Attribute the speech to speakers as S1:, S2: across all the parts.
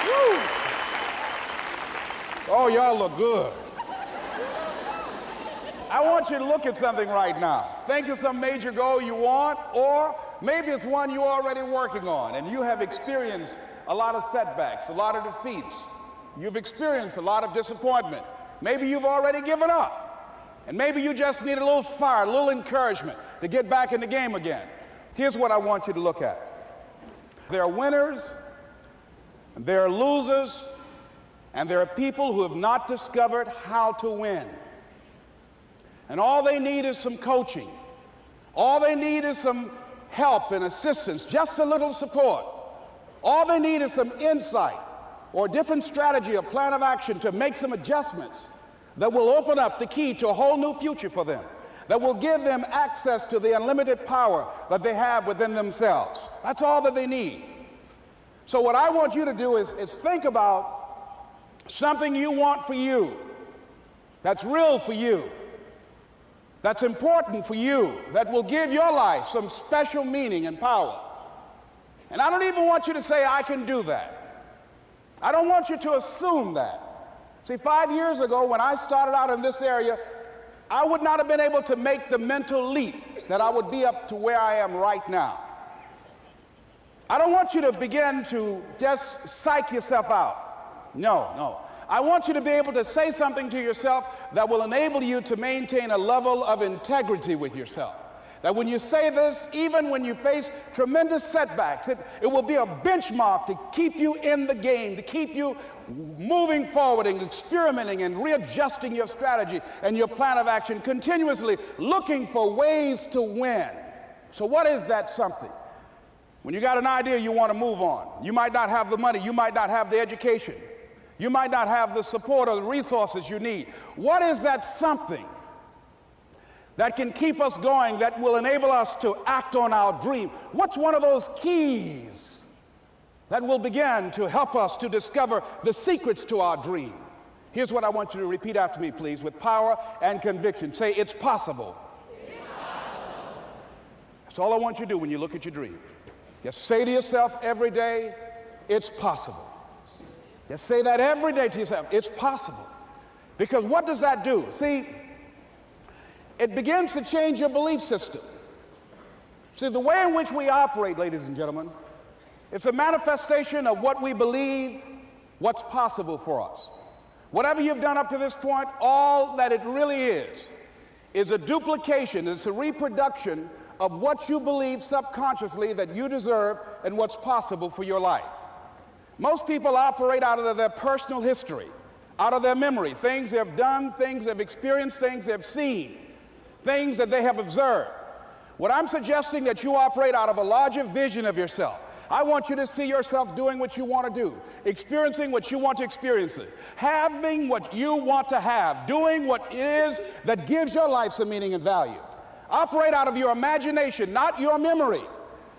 S1: Woo. Oh, y'all look good. I want you to look at something right now. Think of some major goal you want, or maybe it's one you're already working on and you have experienced a lot of setbacks, a lot of defeats. You've experienced a lot of disappointment. Maybe you've already given up. And maybe you just need a little fire, a little encouragement to get back in the game again. Here's what I want you to look at. There are winners, and there are losers, and there are people who have not discovered how to win. And all they need is some coaching. All they need is some help and assistance, just a little support. All they need is some insight or a different strategy, a plan of action to make some adjustments that will open up the key to a whole new future for them, that will give them access to the unlimited power that they have within themselves. That's all that they need. So what I want you to do is think about something you want for you, that's real for you, that's important for you, that will give your life some special meaning and power. And I don't even want you to say, I can do that. I don't want you to assume that. See, 5 years ago, when I started out in this area, I would not have been able to make the mental leap that I would be up to where I am right now. I don't want you to begin to just psych yourself out. No. I want you to be able to say something to yourself that will enable you to maintain a level of integrity with yourself. That when you say this, even when you face tremendous setbacks, it will be a benchmark to keep you in the game, to keep you moving forward and experimenting and readjusting your strategy and your plan of action, continuously looking for ways to win. So what is that something? When you got an idea you want to move on, you might not have the money, you might not have the education, you might not have the support or the resources you need. What is that something that can keep us going, that will enable us to act on our dream? What's one of those keys that will begin to help us to discover the secrets to our dream? Here's what I want you to repeat after me, please, with power and conviction. Say, it's possible. It's possible. That's all I want you to do when you look at your dream. Just say to yourself every day, it's possible. Just say that every day to yourself, it's possible. Because what does that do? See, it begins to change your belief system. See, the way in which we operate, ladies and gentlemen, it's a manifestation of what we believe, what's possible for us. Whatever you've done up to this point, all that it really is a duplication, it's a reproduction of what you believe subconsciously that you deserve and what's possible for your life. Most people operate out of their personal history, out of their memory, things they've done, things they've experienced, things they've seen, things that they have observed. What I'm suggesting that you operate out of a larger vision of yourself. I want you to see yourself doing what you want to do, experiencing what you want to experience, having what you want to have, doing what it is that gives your life some meaning and value. Operate out of your imagination, not your memory.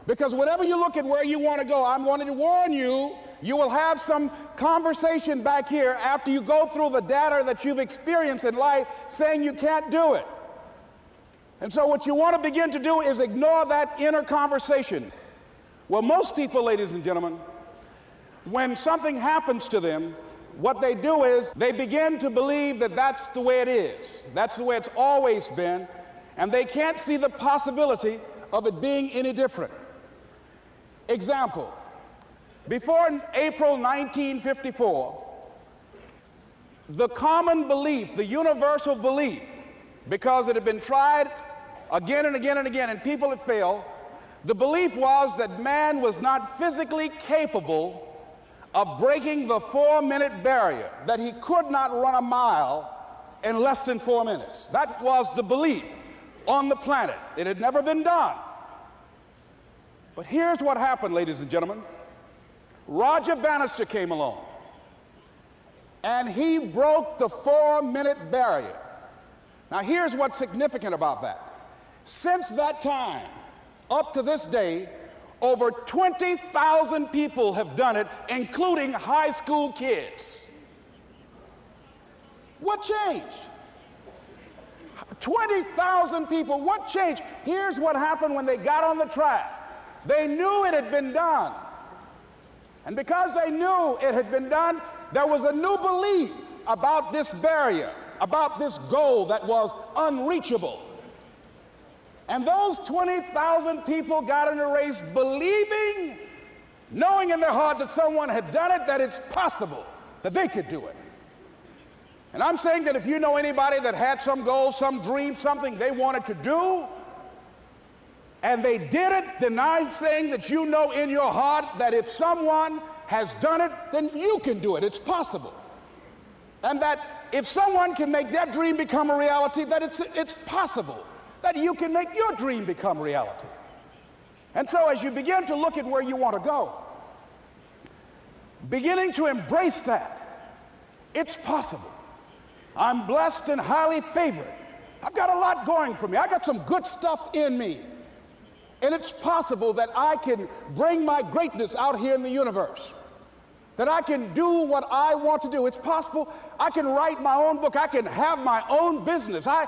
S1: Because whenever you look at where you want to go, I'm wanting to warn you, you will have some conversation back here after you go through the data that you've experienced in life saying you can't do it. And so what you want to begin to do is ignore that inner conversation. Well, most people, ladies and gentlemen, when something happens to them, what they do is they begin to believe that that's the way it is. That's the way it's always been. And they can't see the possibility of it being any different. Example, before April 1954, the common belief, the universal belief, because it had been tried again and again and again, and people had failed, the belief was that man was not physically capable of breaking the 4-minute barrier, that he could not run a mile in less than 4 minutes. That was the belief on the planet. It had never been done. But here's what happened, ladies and gentlemen. Roger Bannister came along, and he broke the 4-minute barrier. Now, here's what's significant about that. Since that time, up to this day, over 20,000 people have done it, including high school kids. What changed? 20,000 people, what changed? Here's what happened when they got on the track. They knew it had been done. And because they knew it had been done, there was a new belief about this barrier, about this goal that was unreachable. And those 20,000 people got in a race believing, knowing in their heart that someone had done it, that it's possible, that they could do it. And I'm saying that if you know anybody that had some goal, some dream, something they wanted to do, and they did it, then I'm saying that you know in your heart that if someone has done it, then you can do it. It's possible. And that if someone can make their dream become a reality, that it's possible that you can make your dream become reality. And so as you begin to look at where you want to go, beginning to embrace that, it's possible. I'm blessed and highly favored. I've got a lot going for me. I got some good stuff in me. And it's possible that I can bring my greatness out here in the universe, that I can do what I want to do. It's possible I can write my own book. I can have my own business. I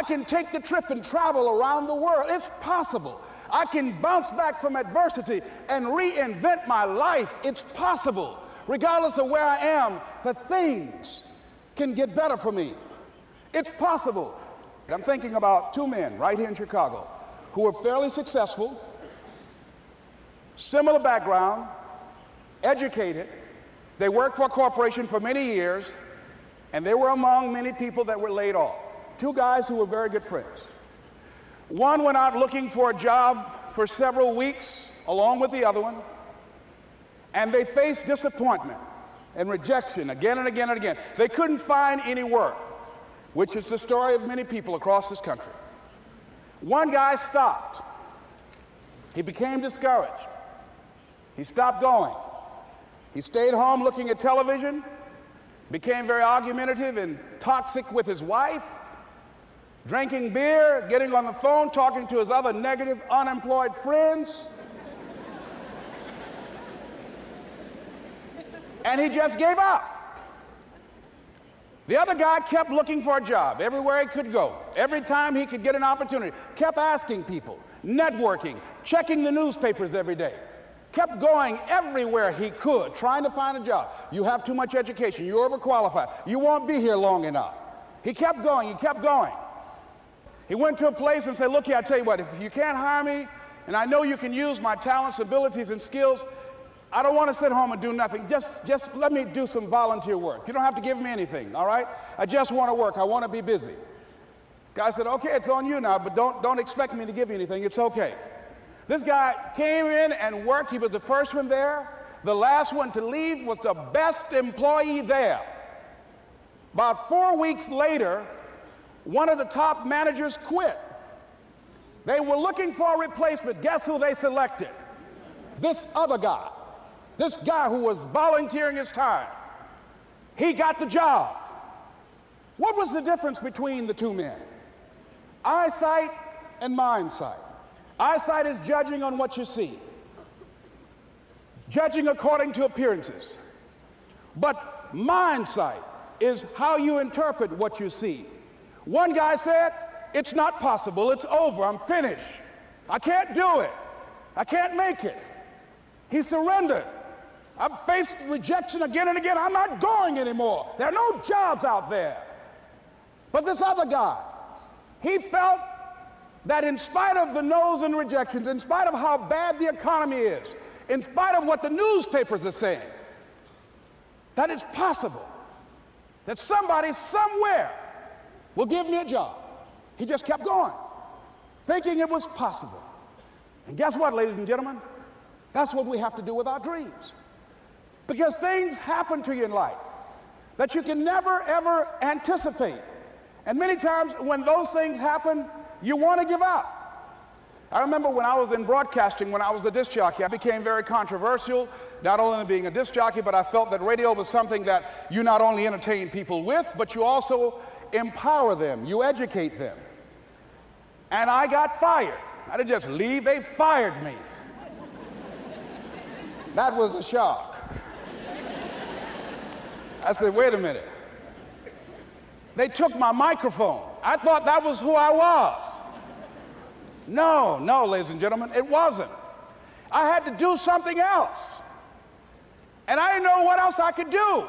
S1: can take the trip and travel around the world. It's possible. I can bounce back from adversity and reinvent my life. It's possible. Regardless of where I am, that things can get better for me. It's possible. I'm thinking about two men right here in Chicago who were fairly successful, similar background, educated. They worked for a corporation for many years, and they were among many people that were laid off. Two guys who were very good friends. One went out looking for a job for several weeks along with the other one, and they faced disappointment and rejection again and again and again. They couldn't find any work, which is the story of many people across this country. One guy stopped. He became discouraged. He stopped going. He stayed home looking at television, became very argumentative and toxic with his wife, drinking beer, getting on the phone, talking to his other negative, unemployed friends. And he just gave up. The other guy kept looking for a job everywhere he could go. Every time he could get an opportunity, kept asking people, networking, checking the newspapers every day. Kept going everywhere he could, trying to find a job. You have too much education. You're overqualified. You won't be here long enough. He kept going. He kept going. He went to a place and said, look here, I tell you what, if you can't hire me, and I know you can use my talents, abilities, and skills, I don't want to sit home and do nothing. Just let me do some volunteer work. You don't have to give me anything, all right? I just want to work. I want to be busy. Guy said, okay, it's on you now, but don't expect me to give you anything. It's okay. This guy came in and worked. He was the first one there. The last one to leave was the best employee there. About 4 weeks later, one of the top managers quit. They were looking for a replacement. Guess who they selected? This other guy. This guy who was volunteering his time. He got the job. What was the difference between the two men? Eyesight and mindsight. Eyesight is judging on what you see, judging according to appearances. But mindsight is how you interpret what you see. One guy said, it's not possible, it's over, I'm finished. I can't do it. I can't make it. He surrendered. I've faced rejection again and again. I'm not going anymore. There are no jobs out there. But this other guy, he felt that in spite of the no's and rejections, in spite of how bad the economy is, in spite of what the newspapers are saying, that it's possible that somebody somewhere will give me a job. He just kept going, thinking it was possible. And guess what, ladies and gentlemen? That's what we have to do with our dreams. Because things happen to you in life that you can never, ever anticipate. And many times when those things happen, you want to give up. I remember when I was in broadcasting, when I was a disc jockey, I became very controversial, not only being a disc jockey, but I felt that radio was something that you not only entertain people with, but you also empower them, you educate them. And I got fired. I didn't just leave, they fired me. That was a shock. I said, wait a minute. They took my microphone. I thought that was who I was. No, ladies and gentlemen, it wasn't. I had to do something else. And I didn't know what else I could do.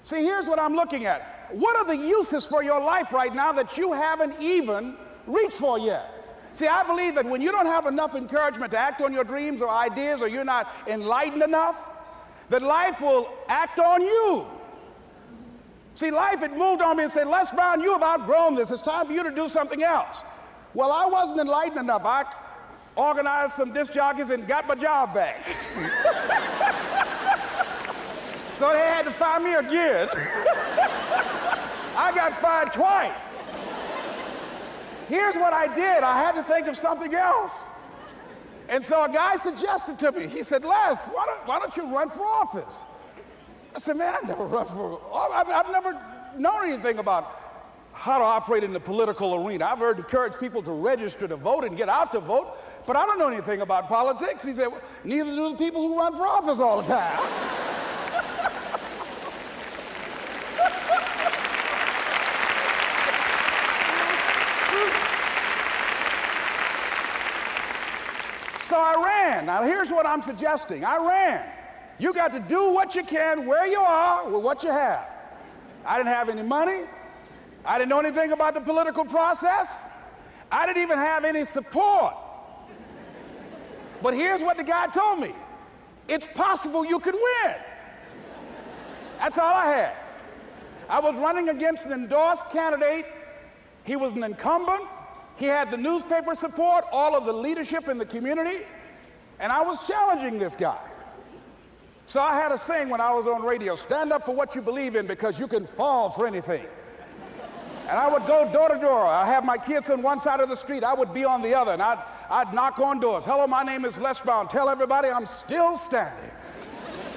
S1: See, here's what I'm looking at. What are the uses for your life right now that you haven't even reached for yet? See, I believe that when you don't have enough encouragement to act on your dreams or ideas, or you're not enlightened enough, that life will act on you. See, life had moved on me and said, Les Brown, you have outgrown this. It's time for you to do something else. Well, I wasn't enlightened enough. I organized some disc jockeys and got my job back. So they had to fire me again. I got fired twice. Here's what I did. I had to think of something else. And so a guy suggested to me, he said, Les, why don't you run for office? I said, man, I never run for office. I've never known anything about how to operate in the political arena. I've heard encourage people to register to vote and get out to vote, but I don't know anything about politics. He said, well, neither do the people who run for office all the time. So I ran. Now here's what I'm suggesting. I ran. You got to do what you can where you are with what you have. I didn't have any money. I didn't know anything about the political process. I didn't even have any support. But here's what the guy told me. It's possible you could win. That's all I had. I was running against an endorsed candidate. He was an incumbent. He had the newspaper support, all of the leadership in the community, and I was challenging this guy. So I had a saying when I was on radio, stand up for what you believe in because you can fall for anything. And I would go door to door. I have my kids on one side of the street. I would be on the other, and I'd knock on doors. Hello, my name is Les Brown. Tell everybody I'm still standing.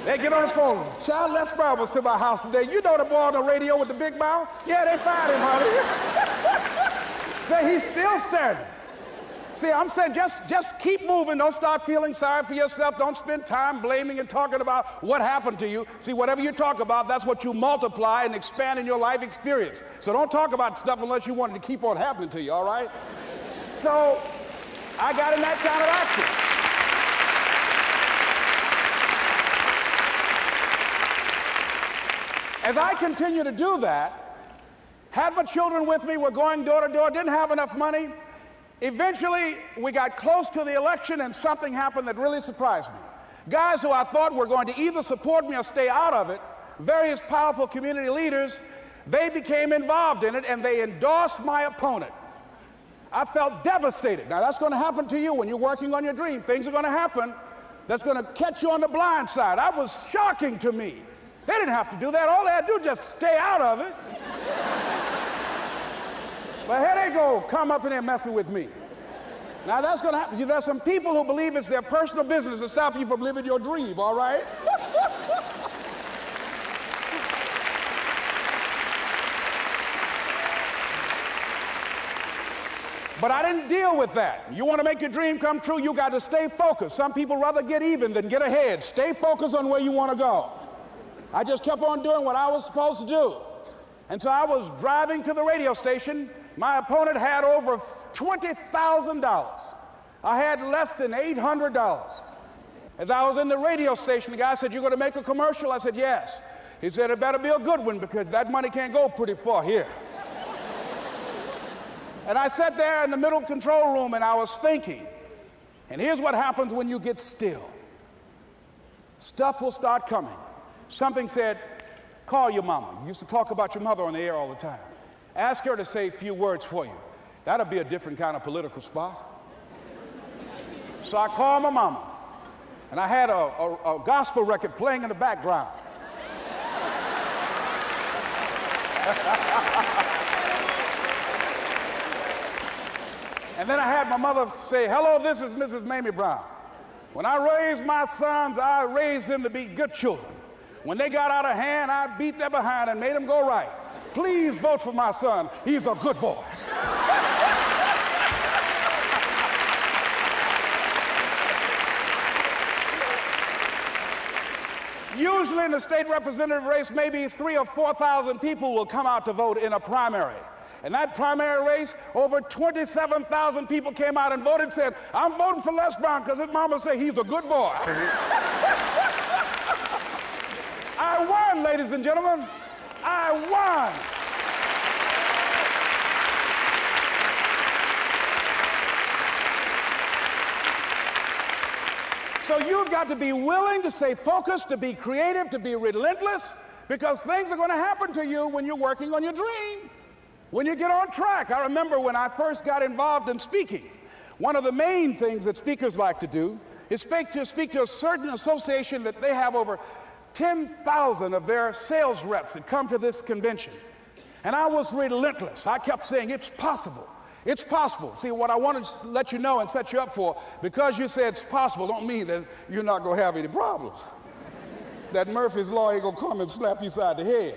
S1: They get on the phone. Child, Les Brown was to my house today. You know the boy on the radio with the big mouth? Yeah, they fired him, honey. Say he's still standing. See, I'm saying just keep moving. Don't start feeling sorry for yourself. Don't spend time blaming and talking about what happened to you. See, whatever you talk about, that's what you multiply and expand in your life experience. So don't talk about stuff unless you want it to keep on happening to you, all right? So I got in that kind of action. As I continue to do that, had my children with me, we're going door to door, didn't have enough money. Eventually, we got close to the election and something happened that really surprised me. Guys who I thought were going to either support me or stay out of it, various powerful community leaders, they became involved in it and they endorsed my opponent. I felt devastated. Now that's going to happen to you when you're working on your dream. Things are going to happen that's going to catch you on the blind side. That was shocking to me. They didn't have to do that. All they had to do was just stay out of it. But here they go, come up in there messing with me. Now that's going to happen. There's some people who believe it's their personal business to stop you from living your dream, all right? But I didn't deal with that. You want to make your dream come true, you got to stay focused. Some people rather get even than get ahead. Stay focused on where you want to go. I just kept on doing what I was supposed to do. And so I was driving to the radio station. My opponent had over $20,000. I had less than $800. As I was in the radio station, the guy said, "You're going to make a commercial?" I said, "Yes." He said, "It better be a good one because that money can't go pretty far here." And I sat there in the middle control room and I was thinking. And here's what happens when you get still. Stuff will start coming. Something said, call your mama. You used to talk about your mother on the air all the time. Ask her to say a few words for you. That'll be a different kind of political spot. So I called my mama, and I had a gospel record playing in the background. And then I had my mother say, "Hello, this is Mrs. Mamie Brown. When I raised my sons, I raised them to be good children. When they got out of hand, I beat them behind and made them go right. Please vote for my son. He's a good boy." Usually in the state representative race, maybe 3,000 or 4,000 people will come out to vote in a primary. In that primary race, over 27,000 people came out and voted and said, "I'm voting for Les Brown because his mama said he's a good boy." ladies and gentlemen. I won. So you've got to be willing to stay focused, to be creative, to be relentless, because things are going to happen to you when you're working on your dream, when you get on track. I remember when I first got involved in speaking, one of the main things that speakers like to do is speak to a certain association that they have over 10,000 of their sales reps that come to this convention. And I was relentless. I kept saying, it's possible. It's possible. See, what I want to let you know and set you up for, because you say it's possible, don't mean that you're not going to have any problems. That Murphy's Law ain't going to come and slap you side the head.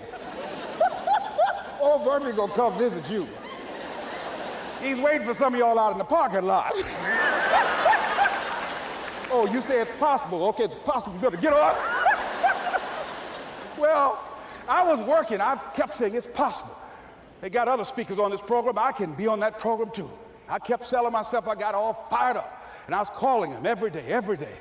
S1: Oh, Murphy going to come visit you. He's waiting for some of y'all out in the parking lot. Oh, you say it's possible. Okay, it's possible. You better get up. Well, I was working. I kept saying it's possible. They got other speakers on this program. I can be on that program too. I kept selling myself. I got all fired up. And I was calling them every day, every day.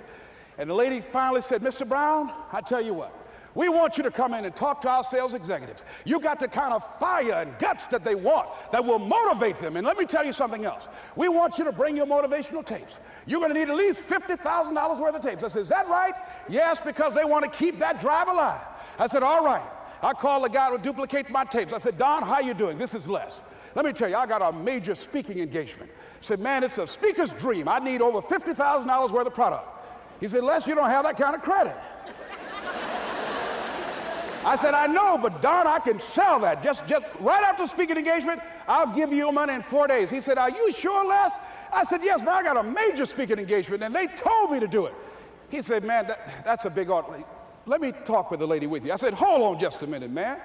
S1: And the lady finally said, Mr. Brown, I tell you what, we want you to come in and talk to our sales executives. You got the kind of fire and guts that they want that will motivate them. And let me tell you something else. We want you to bring your motivational tapes. You're going to need at least $50,000 worth of tapes. I said, is that right? Yes, because they want to keep that drive alive. I said, all right. I called the guy to duplicate my tapes. I said, Don, how you doing? This is Les. Let me tell you, I got a major speaking engagement. I said, man, it's a speaker's dream. I need over $50,000 worth of product. He said, Les, you don't have that kind of credit. I said, I know, but Don, I can sell that. Just right after speaking engagement, I'll give you your money in 4 days. He said, are you sure, Les? I said, yes, man, I got a major speaking engagement, and they told me to do it. He said, man, that's a big order. Let me talk with the lady with you. I said, hold on just a minute, man.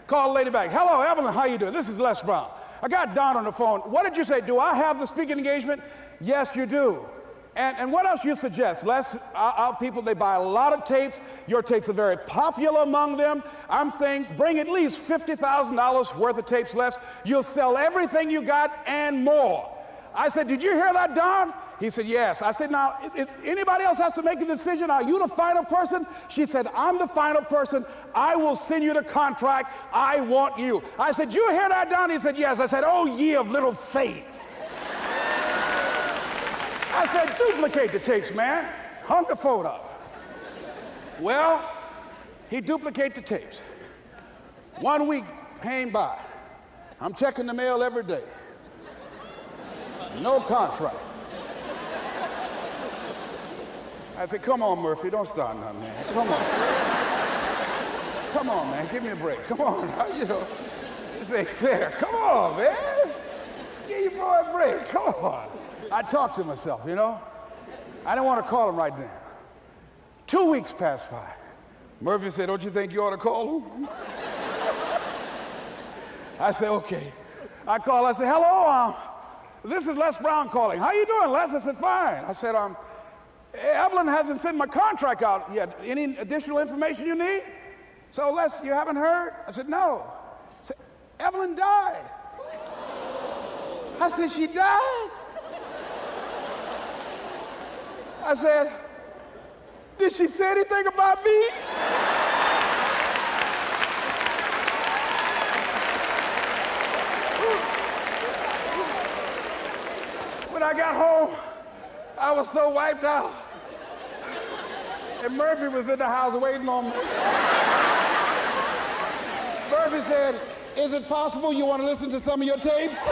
S1: Call the lady back. Hello, Evelyn, how you doing? This is Les Brown. I got Don on the phone. What did you say? Do I have the speaking engagement? Yes, you do. And what else you suggest? Les, our people, they buy a lot of tapes. Your tapes are very popular among them. I'm saying bring at least $50,000 worth of tapes, Les. You'll sell everything you got and more. I said, did you hear that, Don? He said, yes. I said, now, if anybody else has to make a decision, are you the final person? She said, I'm the final person. I will send you the contract. I want you. I said, you hear that, Don? He said, yes. I said, oh, ye of little faith. I said, duplicate the tapes, man. Hung the phone up. Well, he duplicated the tapes. 1 week came by. I'm checking the mail every day. No contract. I said, come on, Murphy, don't start nothing, man. Come on. Come on, man, give me a break. Come on, you know, this ain't fair. Come on, man. Give your boy a break, come on. I talked to myself, you know. I didn't want to call him right then. 2 weeks passed by. Murphy said, don't you think you ought to call him? I said, okay. I called, I said, hello, this is Les Brown calling. How you doing, Les? I said, fine. I said, Evelyn hasn't sent my contract out yet. Any additional information you need? So, Les, you haven't heard? I said, no. I said, Evelyn died. I said, she died? I said, did she say anything about me? When I got home, I was so wiped out. And Murphy was in the house waiting on me. Murphy said, is it possible you want to listen to some of your tapes?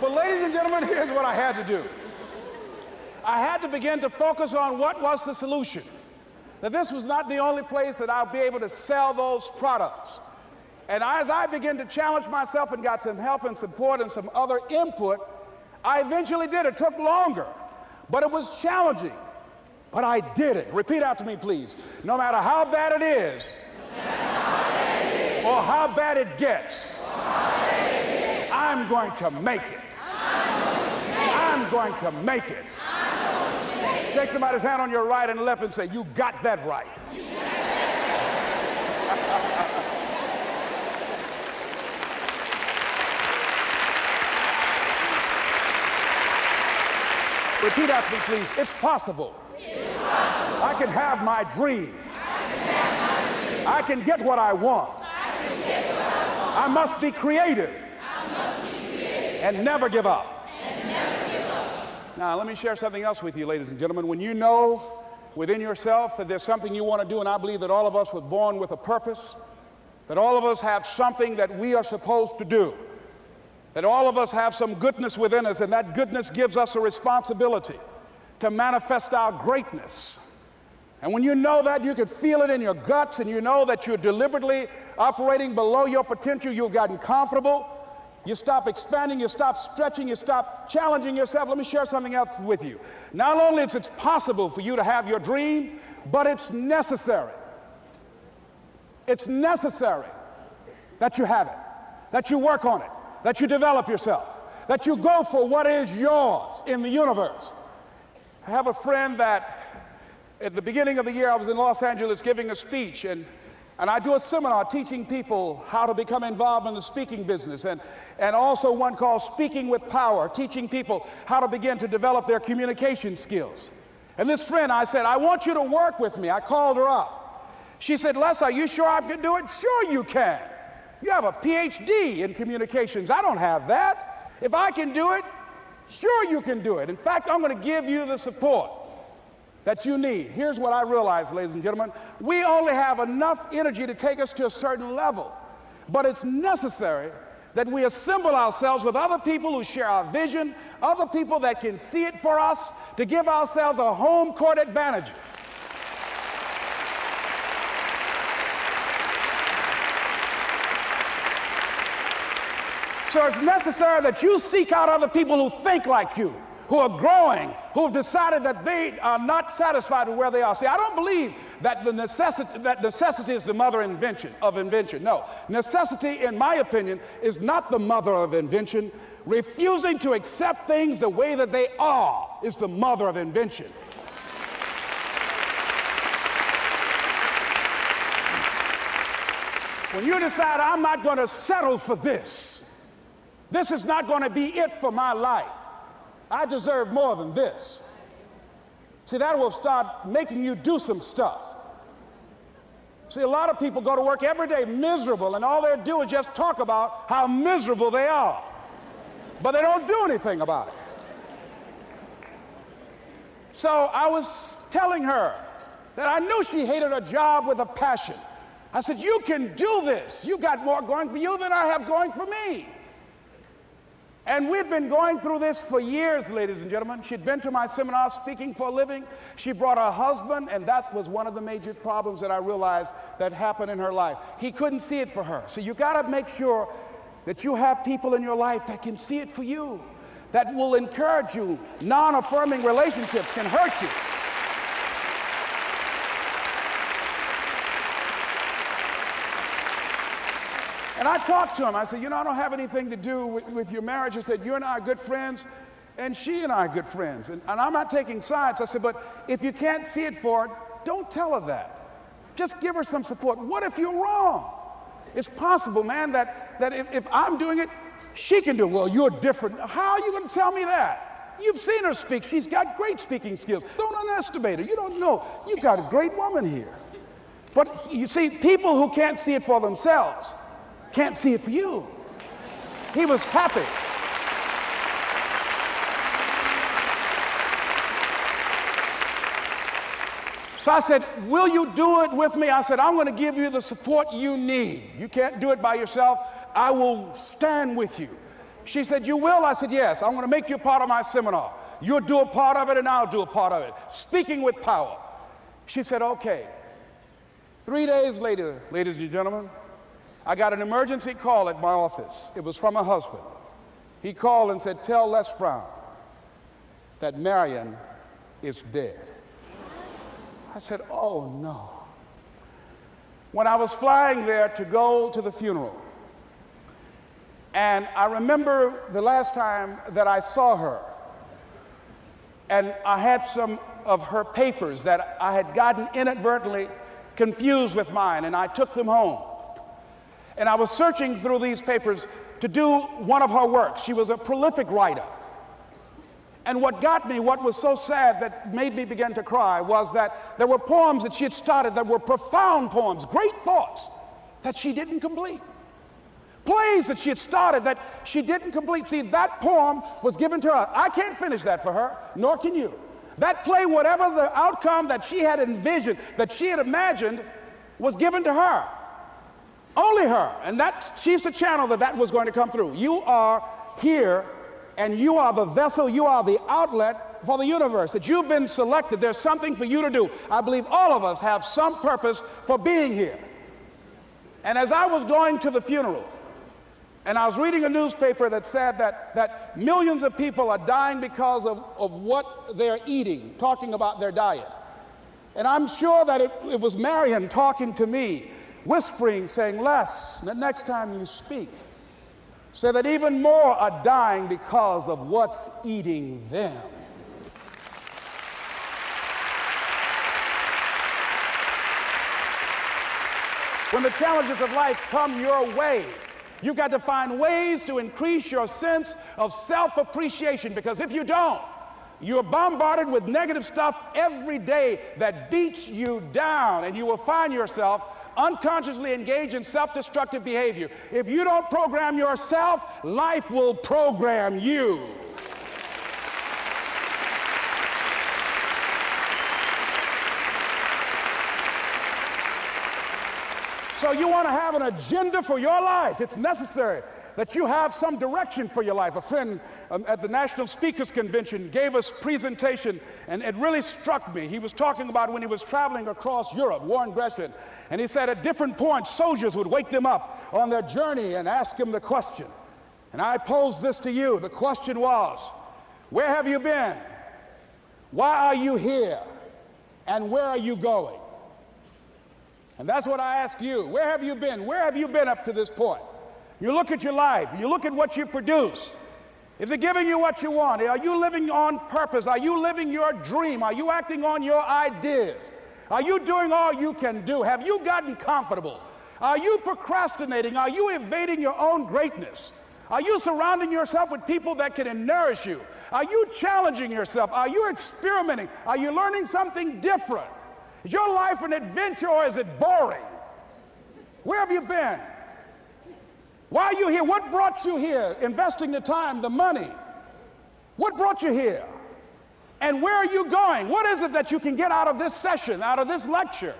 S1: But ladies and gentlemen, here's what I had to do. I had to begin to focus on what was the solution. That this was not the only place that I'll be able to sell those products. And as I began to challenge myself and got some help and support and some other input, I eventually did. It took longer, but it was challenging. But I did it. Repeat after me, please. No matter how bad it is, or how bad it gets, I'm going to make it. I'm going to make it. Shake somebody's hand on your right and left and say, you got that right. Repeat after me, please. It's possible.
S2: It's possible.
S1: I can have my dream. I can get what I want. I must be creative. And never give up. Now, let me share something else with you, ladies and gentlemen. When you know within yourself that there's something you want to do, and I believe that all of us were born with a purpose, that all of us have something that we are supposed to do, that all of us have some goodness within us, and that goodness gives us a responsibility to manifest our greatness. And when you know that, you can feel it in your guts, and you know that you're deliberately operating below your potential, you've gotten comfortable, you stop expanding, you stop stretching, you stop challenging yourself. Let me share something else with you. Not only is it possible for you to have your dream, but it's necessary. It's necessary that you have it, that you work on it, that you develop yourself, that you go for what is yours in the universe. I have a friend that at the beginning of the year I was in Los Angeles giving a speech, and I do a seminar teaching people how to become involved in the speaking business, and also one called Speaking with Power, teaching people how to begin to develop their communication skills. And this friend, I said, I want you to work with me. I called her up. She said, Les, are you sure I can do it? Sure you can. You have a PhD in communications. I don't have that. If I can do it, sure you can do it. In fact, I'm going to give you the support that you need. Here's what I realize, ladies and gentlemen. We only have enough energy to take us to a certain level, but it's necessary that we assemble ourselves with other people who share our vision, other people that can see it for us, to give ourselves a home court advantage. So it's necessary that you seek out other people who think like you, who are growing, who have decided that they are not satisfied with where they are. See, I don't believe that necessity is the mother of invention. No, necessity, in my opinion, is not the mother of invention. Refusing to accept things the way that they are is the mother of invention. When you decide, I'm not going to settle for this, this is not going to be it for my life, I deserve more than this. See, that will start making you do some stuff. See, a lot of people go to work every day miserable, and all they do is just talk about how miserable they are. But they don't do anything about it. So I was telling her that I knew she hated her job with a passion. I said, you can do this. You got more going for you than I have going for me. And we've been going through this for years, ladies and gentlemen. She'd been to my seminar speaking for a living. She brought her husband, and that was one of the major problems that I realized that happened in her life. He couldn't see it for her. So you got to make sure that you have people in your life that can see it for you, that will encourage you. Non-affirming relationships can hurt you. And I talked to him. I said, you know, I don't have anything to do with your marriage. I said, you and I are good friends, and she and I are good friends. And I'm not taking sides. I said, but if you can't see it for her, don't tell her that. Just give her some support. What if you're wrong? It's possible, man, that if I'm doing it, she can do it. Well, you're different. How are you going to tell me that? You've seen her speak. She's got great speaking skills. Don't underestimate her. You don't know. You've got a great woman here. But you see, people who can't see it for themselves can't see it for you. He was happy. So I said, will you do it with me? I said, I'm going to give you the support you need. You can't do it by yourself. I will stand with you. She said, you will? I said, yes. I'm going to make you a part of my seminar. You'll do a part of it, and I'll do a part of it. Speaking with Power. She said, okay. 3 days later, ladies and gentlemen, I got an emergency call at my office. It was from her husband. He called and said, tell Les Brown that Marion is dead. I said, oh no. When I was flying there to go to the funeral, and I remember the last time that I saw her, and I had some of her papers that I had gotten inadvertently confused with mine, and I took them home. And I was searching through these papers to do one of her works. She was a prolific writer. And what got me, what was so sad that made me begin to cry, was that there were poems that she had started that were profound poems, great thoughts that she didn't complete. Plays that she had started that she didn't complete. See, that poem was given to her. I can't finish that for her, nor can you. That play, whatever the outcome that she had envisioned, that she had imagined, was given to her. Only her. And she's the channel that was going to come through. You are here, and you are the vessel, you are the outlet for the universe, that you've been selected. There's something for you to do. I believe all of us have some purpose for being here. And as I was going to the funeral, and I was reading a newspaper that said that millions of people are dying because of what they're eating, talking about their diet. And I'm sure that it was Marion talking to me, whispering, saying, Les, the next time you speak, say that even more are dying because of what's eating them. When the challenges of life come your way, you've got to find ways to increase your sense of self-appreciation, because if you don't, you're bombarded with negative stuff every day that beats you down, and you will find yourself unconsciously engaged in self-destructive behavior. If you don't program yourself, life will program you. So you want to have an agenda for your life. It's necessary that you have some direction for your life. A friend at the National Speakers Convention gave us a presentation, and it really struck me. He was talking about when he was traveling across Europe, Warren Gresham, and he said at different points, soldiers would wake them up on their journey and ask him the question. And I posed this to you. The question was, where have you been? Why are you here? And where are you going? And that's what I ask you. Where have you been? Where have you been up to this point? You look at your life. You look at what you produce. Is it giving you what you want? Are you living on purpose? Are you living your dream? Are you acting on your ideas? Are you doing all you can do? Have you gotten comfortable? Are you procrastinating? Are you evading your own greatness? Are you surrounding yourself with people that can nourish you? Are you challenging yourself? Are you experimenting? Are you learning something different? Is your life an adventure, or is it boring? Where have you been? Why are you here? What brought you here? Investing the time, the money. What brought you here? And where are you going? What is it that you can get out of this session, out of this lecture?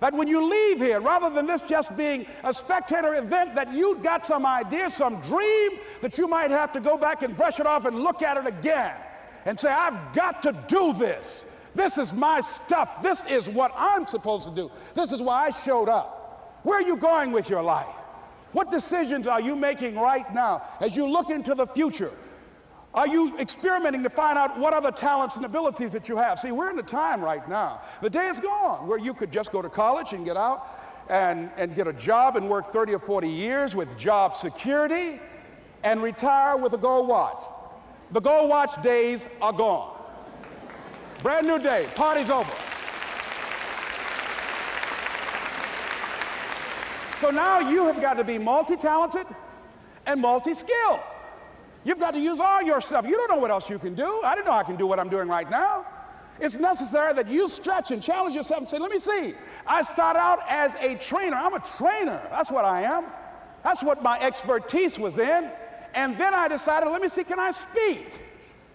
S1: That when you leave here, rather than this just being a spectator event, that you got some idea, some dream, that you might have to go back and brush it off and look at it again and say, I've got to do this. This is my stuff. This is what I'm supposed to do. This is why I showed up. Where are you going with your life? What decisions are you making right now as you look into the future? Are you experimenting to find out what other talents and abilities that you have? See, we're in a time right now. The day is gone where you could just go to college and get out and get a job and work 30 or 40 years with job security and retire with a gold watch. The gold watch days are gone. Brand new day, party's over. So now you have got to be multi-talented and multi-skilled. You've got to use all your stuff. You don't know what else you can do. I didn't know I can do what I'm doing right now. It's necessary that you stretch and challenge yourself and say, let me see. I started out as a trainer. I'm a trainer. That's what I am. That's what my expertise was in. And then I decided, let me see, can I speak?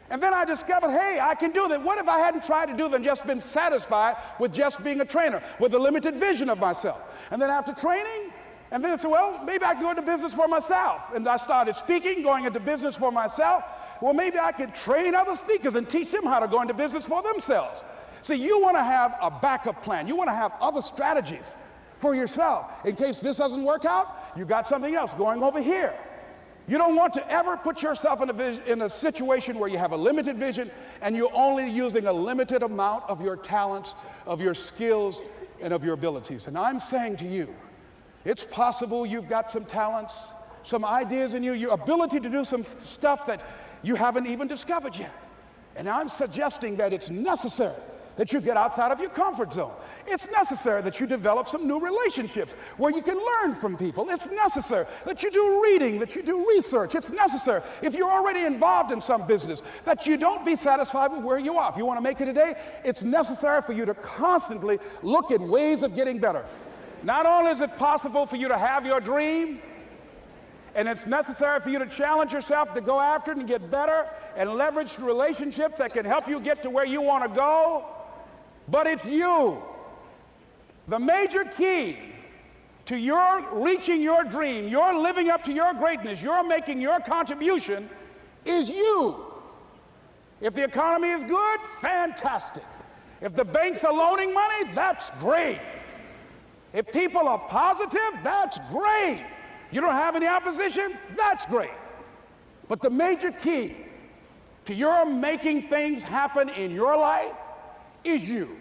S1: And then I discovered, hey, I can do that. What if I hadn't tried to do than just been satisfied with just being a trainer, with a limited vision of myself? And then after training, and then I said, well, maybe I can go into business for myself. And I started speaking, going into business for myself. Well, maybe I could train other speakers and teach them how to go into business for themselves. See, you want to have a backup plan. You want to have other strategies for yourself. In case this doesn't work out, you got something else going over here. You don't want to ever put yourself in a situation where you have a limited vision and you're only using a limited amount of your talents, of your skills, and of your abilities. And I'm saying to you, it's possible you've got some talents, some ideas in you, your ability to do some stuff that you haven't even discovered yet. And I'm suggesting that it's necessary that you get outside of your comfort zone. It's necessary that you develop some new relationships where you can learn from people. It's necessary that you do reading, that you do research. It's necessary, if you're already involved in some business, that you don't be satisfied with where you are. If you want to make it today, it's necessary for you to constantly look at ways of getting better. Not only is it possible for you to have your dream, and it's necessary for you to challenge yourself to go after it and get better and leverage relationships that can help you get to where you want to go, but it's you. The major key to your reaching your dream, your living up to your greatness, your making your contribution is you. If the economy is good, fantastic. If the banks are loaning money, that's great. If people are positive, that's great. You don't have any opposition, that's great. But the major key to your making things happen in your life is you.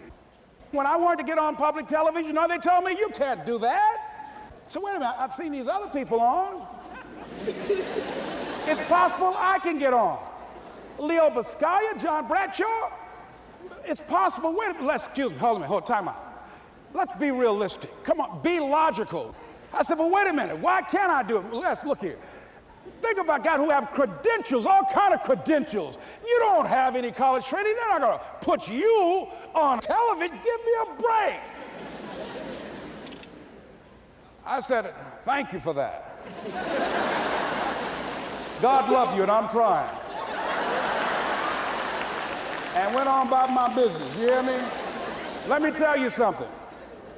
S1: When I wanted to get on public television, they told me, you can't do that. So wait a minute, I've seen these other people on. It's possible I can get on. Leo Biscaya, John Bradshaw, it's possible. Wait a minute, excuse me, hold on, time out. Let's be realistic. Come on, be logical. I said, well, wait a minute, why can't I do it? Let's look here. Think about guys who have credentials, all kind of credentials. You don't have any college training. They're not going to put you on television. Give me a break. I said, thank you for that. God love you, and I'm trying. And went on about my business. You hear me? Let me tell you something.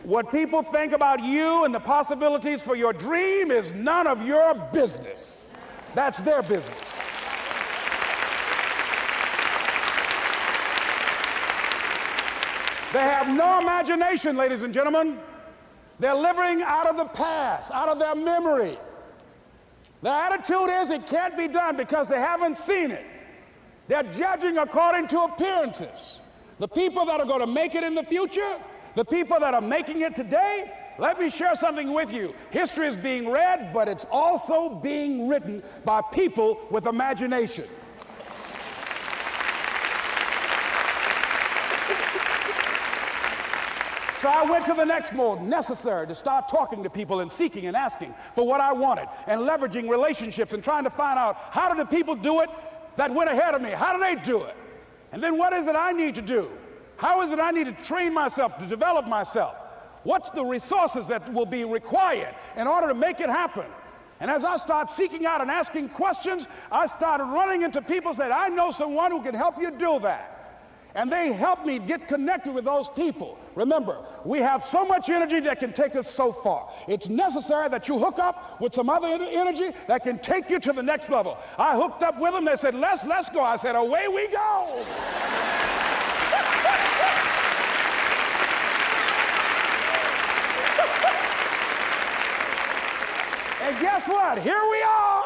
S1: What people think about you and the possibilities for your dream is none of your business. That's their business. They have no imagination, ladies and gentlemen. They're living out of the past, out of their memory. Their attitude is it can't be done because they haven't seen it. They're judging according to appearances. The people that are going to make it in the future, the people that are making it today, let me share something with you. History is being read, but it's also being written by people with imagination. So I went to the next mode, necessary to start talking to people and seeking and asking for what I wanted and leveraging relationships and trying to find out how did the people do it that went ahead of me? How do they do it? And then what is it I need to do? How is it I need to train myself, to develop myself? What's the resources that will be required in order to make it happen? And as I start seeking out and asking questions, I started running into people who said, I know someone who can help you do that. And they helped me get connected with those people. Remember, we have so much energy that can take us so far. It's necessary that you hook up with some other energy that can take you to the next level. I hooked up with them. They said, let's go. I said, away we go. And guess what? Here we are.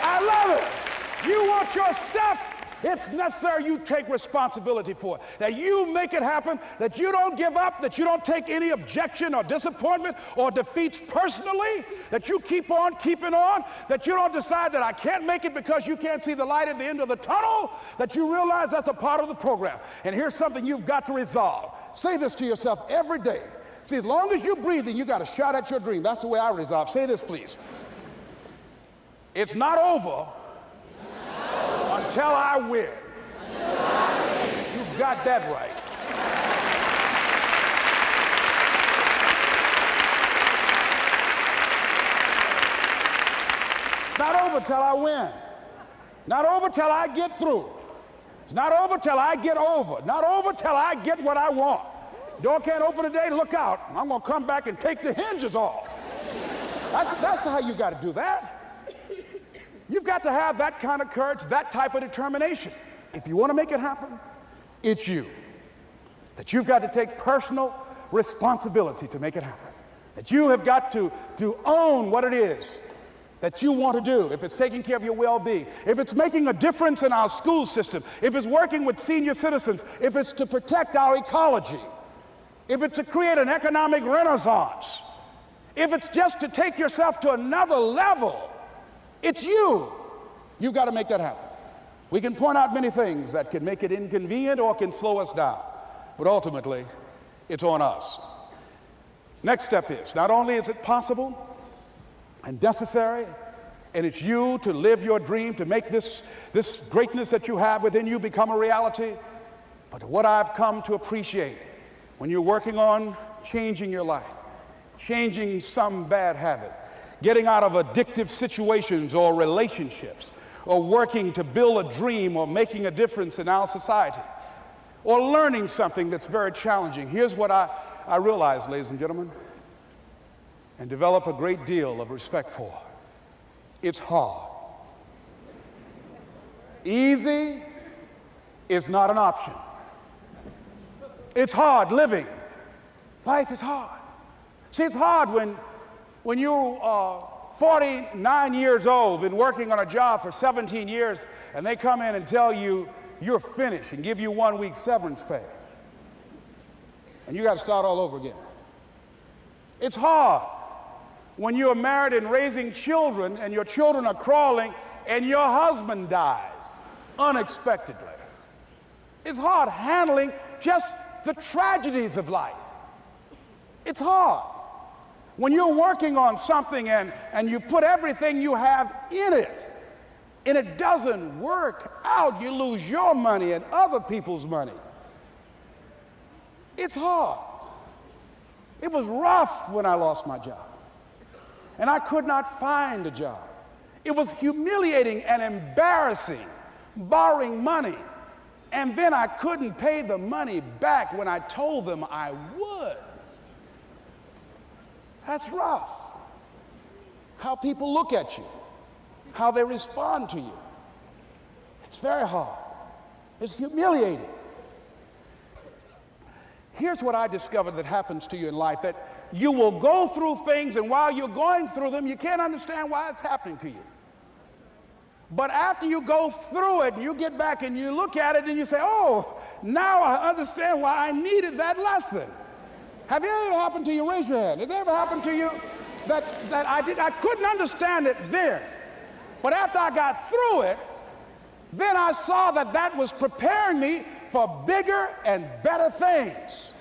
S1: I love it. You want your stuff? It's necessary you take responsibility for it, that you make it happen, that you don't give up, that you don't take any objection or disappointment or defeats personally, that you keep on keeping on, that you don't decide that I can't make it because you can't see the light at the end of the tunnel, that you realize that's a part of the program. And here's something you've got to resolve. Say this to yourself every day. See, as long as you're breathing, you got a shot at your dream. That's the way I resolve. Say this, please. It's not over until I win. You got that right. It's not over till I win. Not over till I get through. It's not over till I get over. Not over till I get what I want. Door can't open today, look out. I'm going to come back and take the hinges off. That's how you got to do that. You've got to have that kind of courage, that type of determination. If you want to make it happen, it's you. That you've got to take personal responsibility to make it happen. That you have got to own what it is that you want to do. If it's taking care of your well-being, if it's making a difference in our school system, if it's working with senior citizens, if it's to protect our ecology, if it's to create an economic renaissance, if it's just to take yourself to another level, it's you. You've got to make that happen. We can point out many things that can make it inconvenient or can slow us down. but ultimately, it's on us. Next step is, not only is it possible and necessary, and it's you to live your dream, to make this greatness that you have within you become a reality, but what I've come to appreciate when you're working on changing your life, changing some bad habit, getting out of addictive situations or relationships, or working to build a dream or making a difference in our society, or learning something that's very challenging. Here's what I realize, ladies and gentlemen, and develop a great deal of respect for. It's hard. Easy is not an option. It's hard living. Life is hard. See, it's hard when you are 49 years old, been working on a job for 17 years, and they come in and tell you you're finished and give you 1 week severance pay. And you got to start all over again. It's hard when you're married and raising children and your children are crawling and your husband dies unexpectedly. It's hard handling just the tragedies of life. It's hard when you're working on something and you put everything you have in it and it doesn't work out. You lose your money and other people's money. It's hard. It was rough when I lost my job, and I could not find a job. It was humiliating and embarrassing, borrowing money, and then I couldn't pay the money back when I told them I would. That's rough. How people look at you, how they respond to you. It's very hard. It's humiliating. Here's what I discovered that happens to you in life, that you will go through things, and while you're going through them, you can't understand why it's happening to you. But after you go through it, you get back and you look at it and you say, oh, now I understand why I needed that lesson. Have it ever happened to you? Raise your hand. Has it ever happened to you that I couldn't understand it then, but after I got through it, then I saw that that was preparing me for bigger and better things.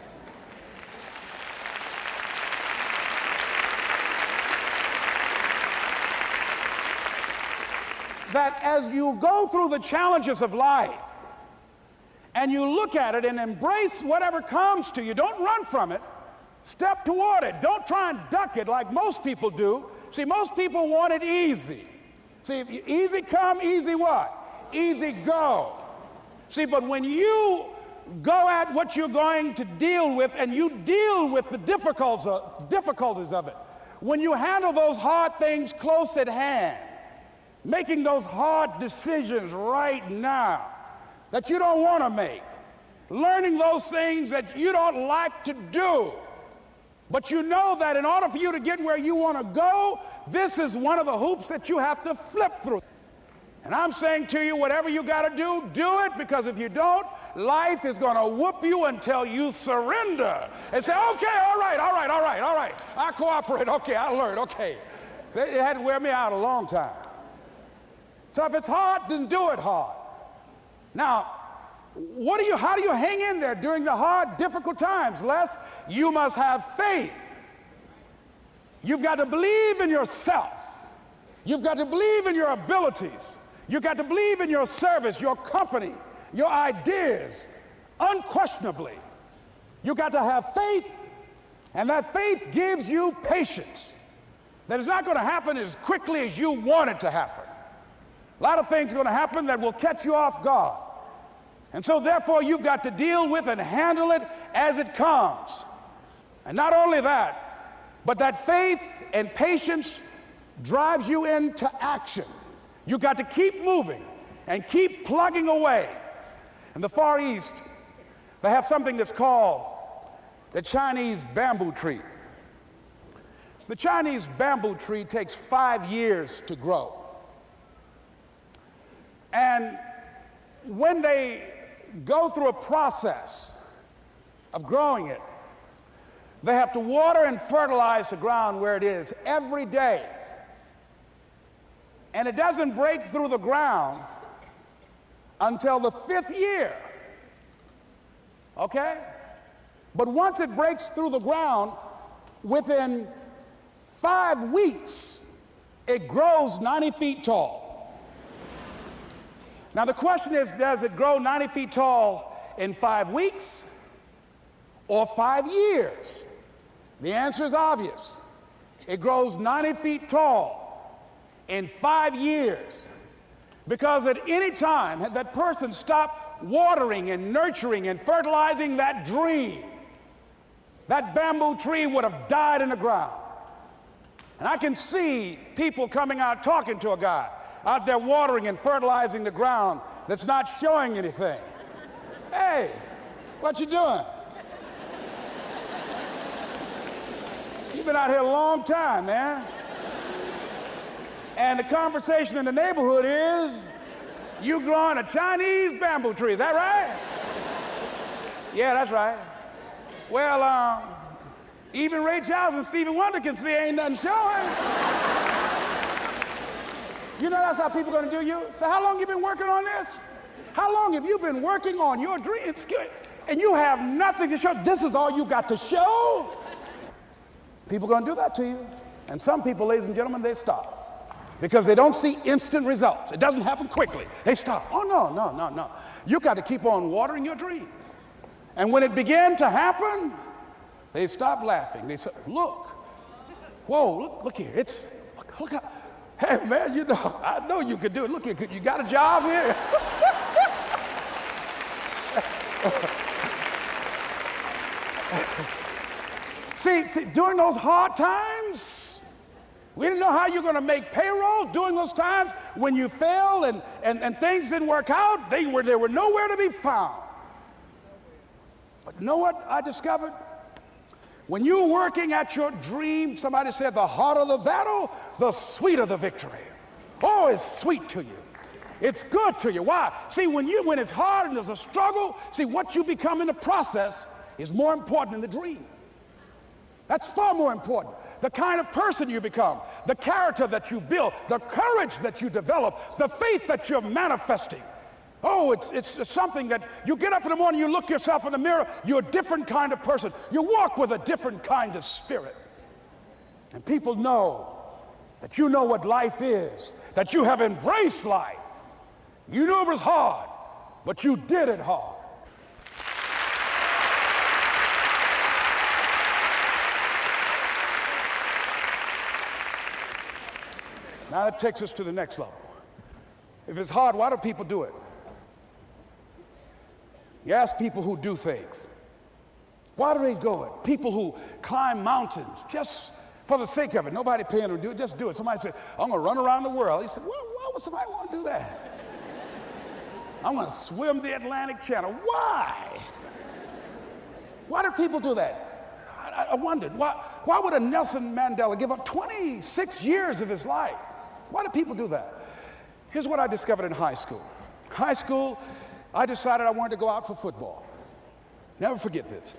S1: That as you go through the challenges of life and you look at it and embrace whatever comes to you, don't run from it. Step toward it. Don't try and duck it like most people do. See, most people want it easy. See, easy come, easy what? Easy go. See, but when you go at what you're going to deal with and you deal with the difficulties of it, when you handle those hard things close at hand, making those hard decisions right now that you don't want to make, learning those things that you don't like to do, but you know that in order for you to get where you want to go, this is one of the hoops that you have to flip through. And I'm saying to you, whatever you got to do, do it, because if you don't, life is going to whoop you until you surrender and say, okay, all right, I cooperate, okay, I learned, okay. It had to wear me out a long time. So if it's hard, then do it hard. Now, how do you hang in there during the hard, difficult times, Les? You must have faith. You've got to believe in yourself. You've got to believe in your abilities. You've got to believe in your service, your company, your ideas, unquestionably. You've got to have faith, and that faith gives you patience. That it's not going to happen as quickly as you want it to happen. A lot of things are going to happen that will catch you off guard. And so therefore you've got to deal with and handle it as it comes. And not only that, but that faith and patience drives you into action. You've got to keep moving and keep plugging away. In the Far East, they have something that's called the Chinese bamboo tree. The Chinese bamboo tree takes 5 years to grow. And when they go through a process of growing it, they have to water and fertilize the ground where it is every day. And it doesn't break through the ground until the 5th year. Okay? But once it breaks through the ground, within 5 weeks, it grows 90 feet tall. Now the question is, does it grow 90 feet tall in 5 weeks or 5 years? The answer is obvious. It grows 90 feet tall in 5 years. Because at any time, had that person stopped watering and nurturing and fertilizing that dream, that bamboo tree would have died in the ground. And I can see people coming out talking to a guy out there watering and fertilizing the ground that's not showing anything. Hey, what you doing? You've been out here a long time, man. And the conversation in the neighborhood is, you growing a Chinese bamboo tree, is that right? Yeah, that's right. Well, even Ray Charles and Stevie Wonder can see ain't nothing showing. You know that's how people are gonna do you? So how long you been working on this? How long have you been working on your dreams? And you have nothing to show. This is all you got to show? People are gonna do that to you. And some people, ladies and gentlemen, they stop. Because they don't see instant results. It doesn't happen quickly. They stop. Oh, no. You got to keep on watering your dream. And when it began to happen, they stopped laughing. They said, look, whoa, look here. Look out. Hey, man, you know, I know you can do it. Look here, you got a job here? See, during those hard times, we didn't know how you're going to make payroll. During those times when you failed and things didn't work out, they were nowhere to be found. But you know what I discovered? When you're working at your dream, somebody said the harder the battle, the sweeter the victory. Oh, it's sweet to you. It's good to you. Why? See, when it's hard and there's a struggle, see, what you become in the process is more important than the dream. That's far more important. The kind of person you become, the character that you build, the courage that you develop, the faith that you're manifesting. Oh, it's something that you get up in the morning, you look yourself in the mirror, you're a different kind of person. You walk with a different kind of spirit. And people know that you know what life is, that you have embraced life. You knew it was hard, but you did it hard. Now that takes us to the next level. If it's hard, why do people do it? You ask people who do things. Why do they do it? People who climb mountains just for the sake of it. Nobody paying them to do it, just do it. Somebody said, I'm going to run around the world. He said, why would somebody want to do that? I'm going to swim the Atlantic Channel. Why? Why do people do that? I wondered, why would a Nelson Mandela give up 26 years of his life? Why do people do that? Here's what I discovered in high school. High school, I decided I wanted to go out for football. Never forget this.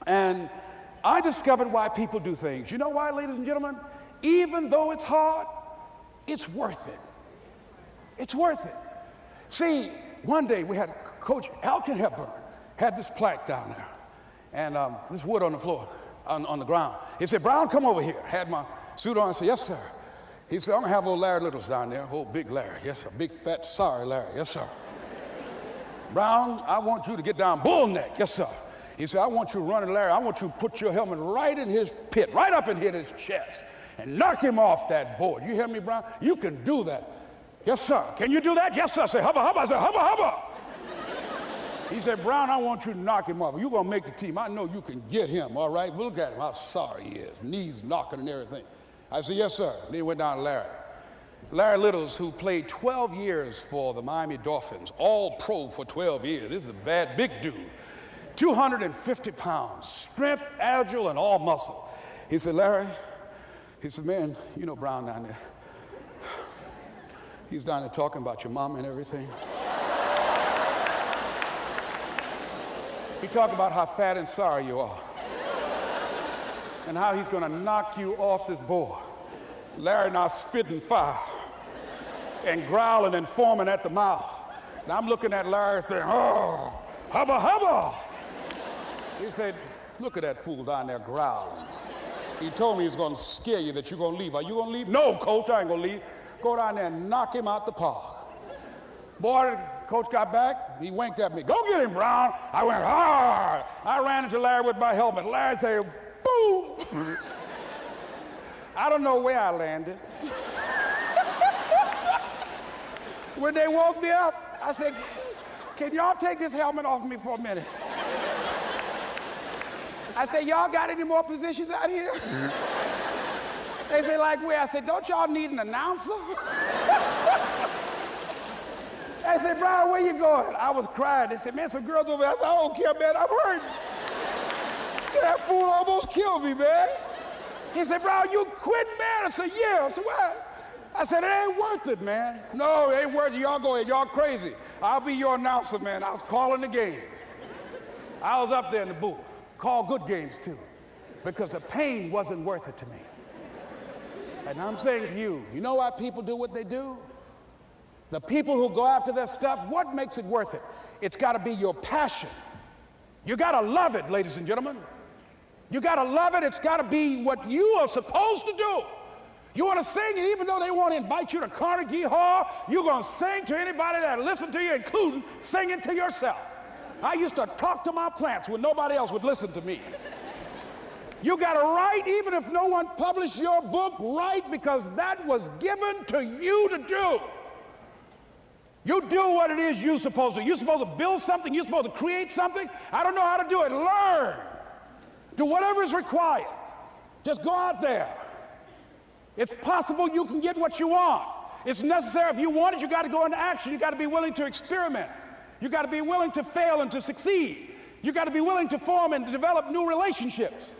S1: And I discovered why people do things. You know why, ladies and gentlemen? Even though it's hard, it's worth it. It's worth it. See, one day we had Coach Alkin Hepburn had this plaque down there, and this wood on the floor, on the ground. He said, Brown, come over here. Had my suit on. I said, yes, sir. He said, I'm going to have old Larry Littles down there, old big Larry. Yes, sir. Big, fat, sorry Larry. Yes, sir. Brown, I want you to get down bull neck. Yes, sir. He said, I want you to run at Larry. I want you to put your helmet right in his pit, right up in his chest, and knock him off that board. You hear me, Brown? You can do that. Yes, sir. Can you do that? Yes, sir. I said, hubba, hubba. I said, hubba, hubba. He said, Brown, I want you to knock him off. You're going to make the team. I know you can get him, all right? Look at him, how sorry he is. Knees knocking and everything. I said, yes, sir. Then he went down to Larry. Larry Littles, who played 12 years for the Miami Dolphins, all pro for 12 years. This is a bad, big dude. 250 pounds, strength, agile, and all muscle. He said, Larry, he said, man, you know Brown down there. He's down there talking about your mom and everything. He talked about how fat and sorry you are and how he's going to knock you off this board. Larry now spitting fire and growling and foaming at the mouth. Now I'm looking at Larry saying, oh, hubba, hubba. He said, look at that fool down there growling. He told me he's going to scare you that you're going to leave. Are you going to leave? No, coach, I ain't going to leave. Go down there and knock him out the park. Boy, coach got back. He winked at me. Go get him, Brown. I went hard. I ran into Larry with my helmet. Larry said, boom. I don't know where I landed. When they woke me up, I said, can y'all take this helmet off me for a minute? I said, y'all got any more positions out here? They say, like where? I said, don't y'all need an announcer? They said, Brian, where you going? I was crying. They said, man, some girls over there. I said, I don't care, man, I'm hurt. Said, that fool almost killed me, man. He said, Brian, you quit, man? I said, yeah. I said, what? I said, it ain't worth it, man. No, it ain't worth it. Y'all go ahead. Y'all crazy. I'll be your announcer, man. I was calling the games. I was up there in the booth. Call good games, too, because the pain wasn't worth it to me. And I'm saying to you, you know why people do what they do? The people who go after their stuff, what makes it worth it? It's got to be your passion. You got to love it, ladies and gentlemen. You got to love it. It's got to be what you are supposed to do. You want to sing, and even though they want to invite you to Carnegie Hall, you're going to sing to anybody that listen to you, including singing to yourself. I used to talk to my plants when nobody else would listen to me. You got to write, even if no one published your book, write, because that was given to you to do. You do what it is you're supposed to. You're supposed to build something. You're supposed to create something. I don't know how to do it. Learn. Do whatever is required. Just go out there. It's possible you can get what you want. It's necessary. If you want it, you got to go into action. You got to be willing to experiment. You got to be willing to fail and to succeed. You got to be willing to form and to develop new relationships.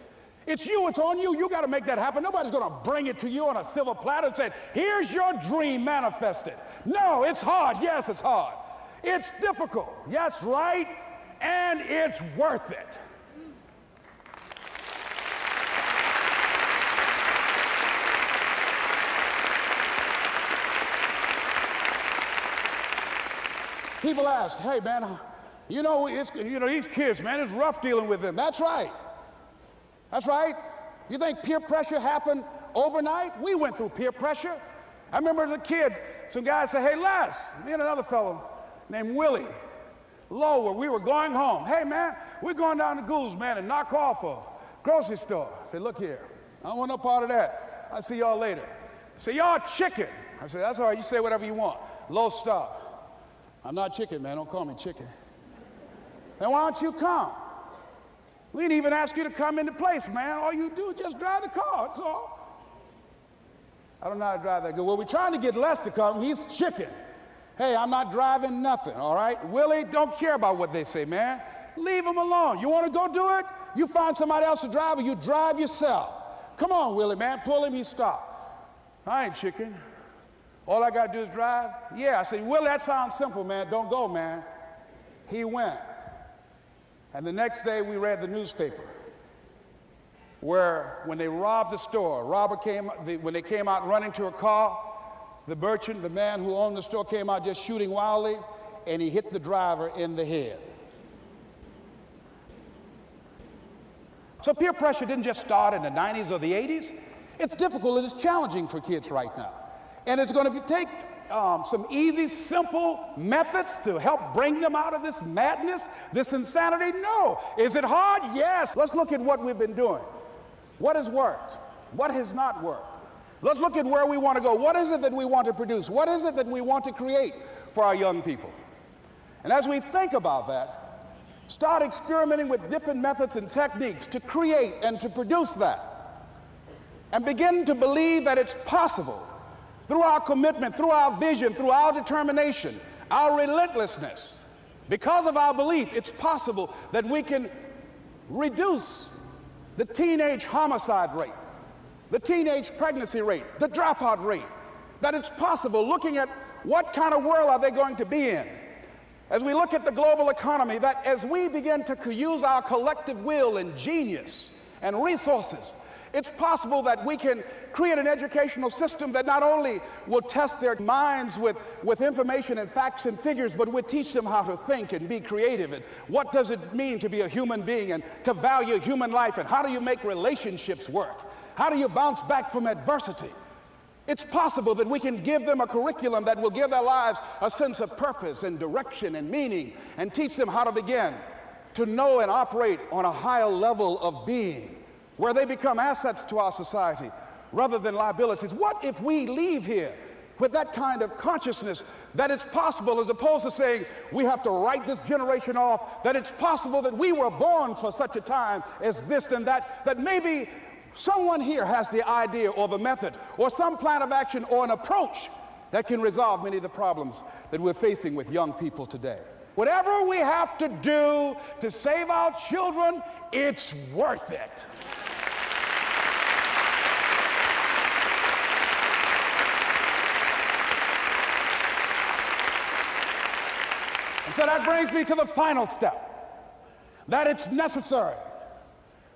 S1: It's you, it's on you. You got to make that happen. Nobody's going to bring it to you on a silver platter and say, here's your dream manifested. No, it's hard. Yes, it's hard. It's difficult. Yes, right. And it's worth it. People ask, hey, man, these kids, man, it's rough dealing with them. That's right. That's right. You think peer pressure happened overnight? We went through peer pressure. I remember as a kid, some guys said, hey, Les, me and another fellow named Willie Lower, we were going home. Hey, man, we're going down to Goose, man, and knock off a grocery store. I said, look here, I don't want no part of that. I'll see y'all later. Say, y'all chicken. I said, that's all right, you say whatever you want. Low star. I'm not chicken, man, don't call me chicken. Then why don't you come? We didn't even ask you to come into place, man. All you do is just drive the car, that's all. I don't know how to drive that good. Well, we're trying to get Les to come. He's chicken. Hey, I'm not driving nothing, all right? Willie, don't care about what they say, man. Leave him alone. You want to go do it? You find somebody else to drive, or you drive yourself. Come on, Willie, man. Pull him, he stopped. I ain't chicken. All I got to do is drive? Yeah. I said, Willie, that sounds simple, man. Don't go, man. He went. And the next day, we read the newspaper where when they robbed the store, when they came out running to a car, the merchant, the man who owned the store, came out just shooting wildly, and he hit the driver in the head. So peer pressure didn't just start in the 90s or the 80s. It's difficult. It is challenging for kids right now. And it's going to take some easy, simple methods to help bring them out of this madness, this insanity? No. Is it hard? Yes. Let's look at what we've been doing. What has worked? What has not worked? Let's look at where we want to go. What is it that we want to produce? What is it that we want to create for our young people? And as we think about that, start experimenting with different methods and techniques to create and to produce that. And begin to believe that it's possible. Through our commitment, through our vision, through our determination, our relentlessness, because of our belief, it's possible that we can reduce the teenage homicide rate, the teenage pregnancy rate, the dropout rate, that it's possible, looking at what kind of world are they going to be in. As we look at the global economy, that as we begin to use our collective will and genius and resources It's possible that we can create an educational system that not only will test their minds with information and facts and figures, but will teach them how to think and be creative, and what does it mean to be a human being and to value human life, and how do you make relationships work? How do you bounce back from adversity? It's possible that we can give them a curriculum that will give their lives a sense of purpose and direction and meaning, and teach them how to begin to know and operate on a higher level of being, where they become assets to our society rather than liabilities. What if we leave here with that kind of consciousness that it's possible, as opposed to saying we have to write this generation off, that it's possible that we were born for such a time as this and that, that maybe someone here has the idea or the method or some plan of action or an approach that can resolve many of the problems that we're facing with young people today. Whatever we have to do to save our children, it's worth it. And so that brings me to the final step, that it's necessary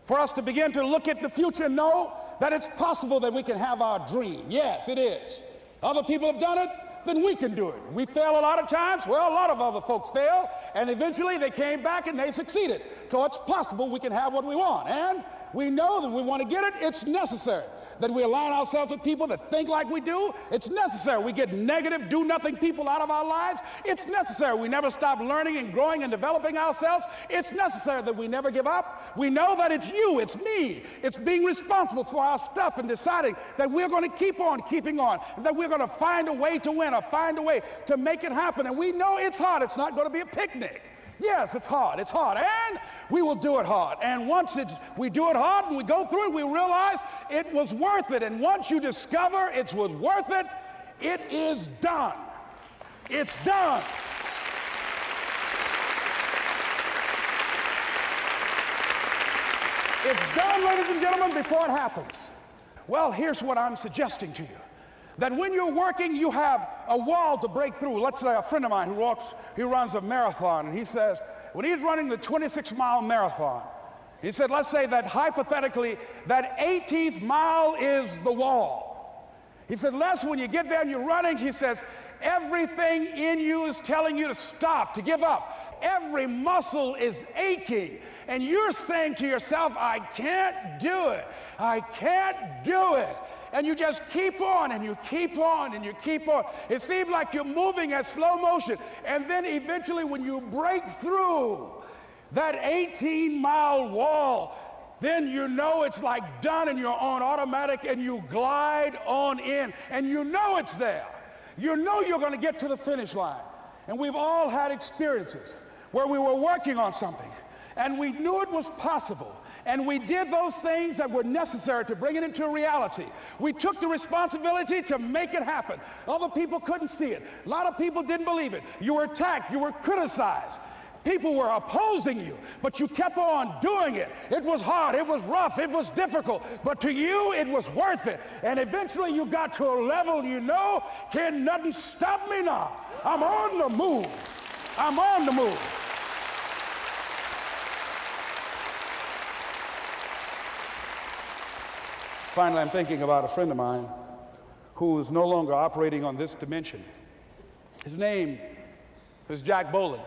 S1: for us to begin to look at the future and know that it's possible that we can have our dream. Yes, it is. Other people have done it, then we can do it. We fail a lot of times. Well, a lot of other folks fail, and eventually they came back and they succeeded. So it's possible we can have what we want. And we know that we want to get it. It's necessary that we align ourselves with people that think like we do. It's necessary we get negative, do-nothing people out of our lives. It's necessary we never stop learning and growing and developing ourselves. It's necessary that we never give up. We know that it's you, it's me. It's being responsible for our stuff and deciding that we're going to keep on keeping on, that we're going to find a way to win or find a way to make it happen. And we know it's hard. It's not going to be a picnic. Yes, it's hard, and we will do it hard. And once we do it hard and we go through it, we realize it was worth it. And once you discover it was worth it, it is done. It's done. It's done, ladies and gentlemen, before it happens. Well, here's what I'm suggesting to you. That when you're working, you have a wall to break through. Let's say a friend of mine he runs a marathon, and he says, when he's running the 26-mile marathon, he said, let's say that hypothetically, that 18th mile is the wall. He said, Les, when you get there and you're running, he says, everything in you is telling you to stop, to give up. Every muscle is aching, and you're saying to yourself, I can't do it. I can't do it. And you just keep on, and you keep on, and you keep on. It seems like you're moving at slow motion. And then eventually when you break through that 18-mile wall, then you know it's like done, and you're on automatic, and you glide on in, and you know it's there. You know you're going to get to the finish line. And we've all had experiences where we were working on something, and we knew it was possible. And we did those things that were necessary to bring it into a reality. We took the responsibility to make it happen. Other people couldn't see it. A lot of people didn't believe it. You were attacked. You were criticized. People were opposing you, but you kept on doing it. It was hard. It was rough. It was difficult. But to you, it was worth it. And eventually you got to a level you know, can nothing stop me now. I'm on the move. I'm on the move. Finally, I'm thinking about a friend of mine who is no longer operating on this dimension. His name is Jack Boland.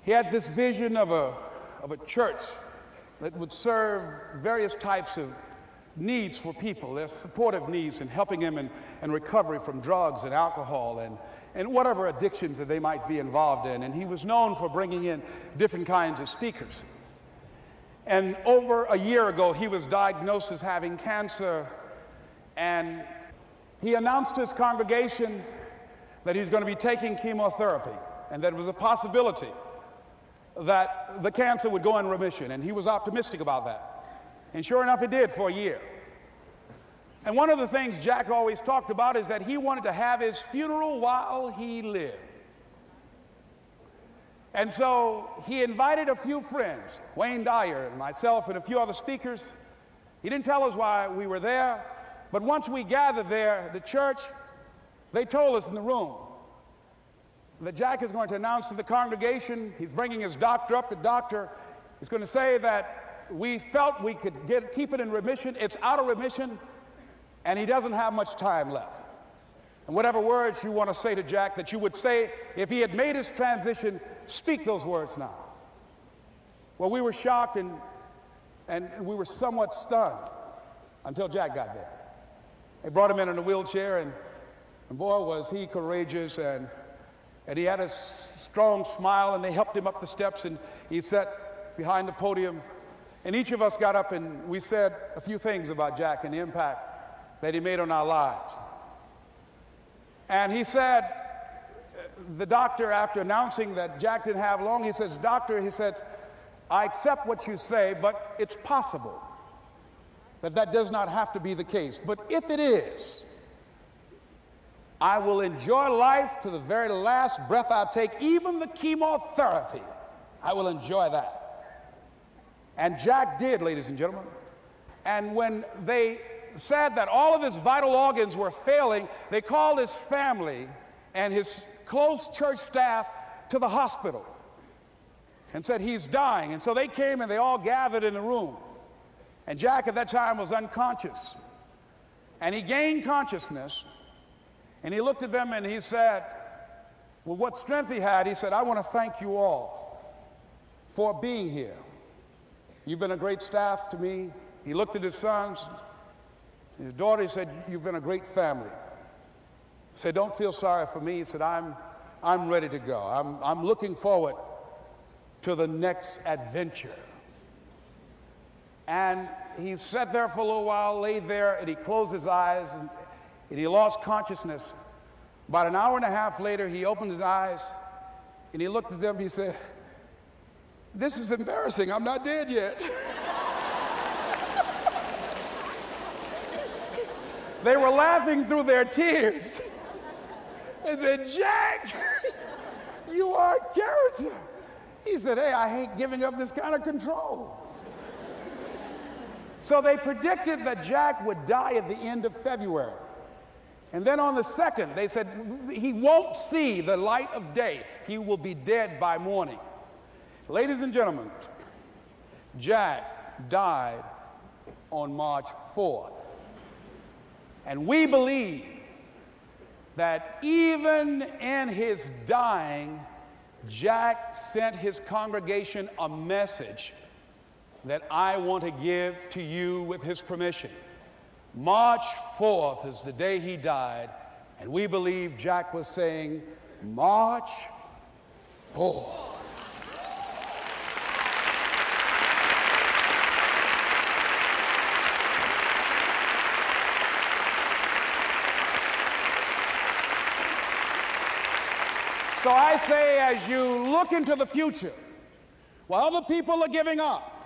S1: He had this vision of a church that would serve various types of needs for people, their supportive needs, and helping them in recovery from drugs and alcohol and whatever addictions that they might be involved in. And he was known for bringing in different kinds of speakers. And over a year ago, he was diagnosed as having cancer, and he announced to his congregation that he's going to be taking chemotherapy, and that it was a possibility that the cancer would go in remission, and he was optimistic about that. And sure enough, it did for a year. And one of the things Jack always talked about is that he wanted to have his funeral while he lived. And so he invited a few friends, Wayne Dyer and myself and a few other speakers. He didn't tell us why we were there, but once we gathered there, the church, they told us in the room that Jack is going to announce to the congregation, he's bringing his doctor up. The doctor is going to say that we felt we could keep it in remission. It's out of remission, and he doesn't have much time left. And whatever words you want to say to Jack that you would say if he had made his transition, speak those words now. Well, we were shocked and we were somewhat stunned until Jack got there. They brought him in a wheelchair, and boy, was he courageous, and he had a strong smile, and they helped him up the steps, and he sat behind the podium. And each of us got up and we said a few things about Jack and the impact that he made on our lives. And he said, the doctor, after announcing that Jack didn't have long, he says, "Doctor," he said, "I accept what you say, but it's possible that does not have to be the case. But if it is, I will enjoy life to the very last breath I take, even the chemotherapy. I will enjoy that." And Jack did, ladies and gentlemen. And when they said that all of his vital organs were failing, they called his family and his close church staff to the hospital and said, "He's dying." And so they came and they all gathered in the room. And Jack at that time was unconscious. And he gained consciousness, and he looked at them and he said, with what strength he had, he said, "I want to thank you all for being here. You've been a great staff to me." He looked at his sons, his daughter. He said, "You've been a great family." He said, "Don't feel sorry for me." He said, I'm ready to go. I'm looking forward to the next adventure." And he sat there for a little while, laid there, and he closed his eyes, and he lost consciousness. About an hour and a half later, he opened his eyes, and he looked at them. He said, "This is embarrassing. I'm not dead yet." They were laughing through their tears. They said, "Jack, you are a character." He said, "Hey, I hate giving up this kind of control." So they predicted that Jack would die at the end of February. And then on the 2nd, they said, he won't see the light of day. He will be dead by morning. Ladies and gentlemen, Jack died on March 4th. And we believe that even in his dying, Jack sent his congregation a message that I want to give to you with his permission. March 4th is the day he died, and we believe Jack was saying, "March 4th." So I say, as you look into the future, while other people are giving up,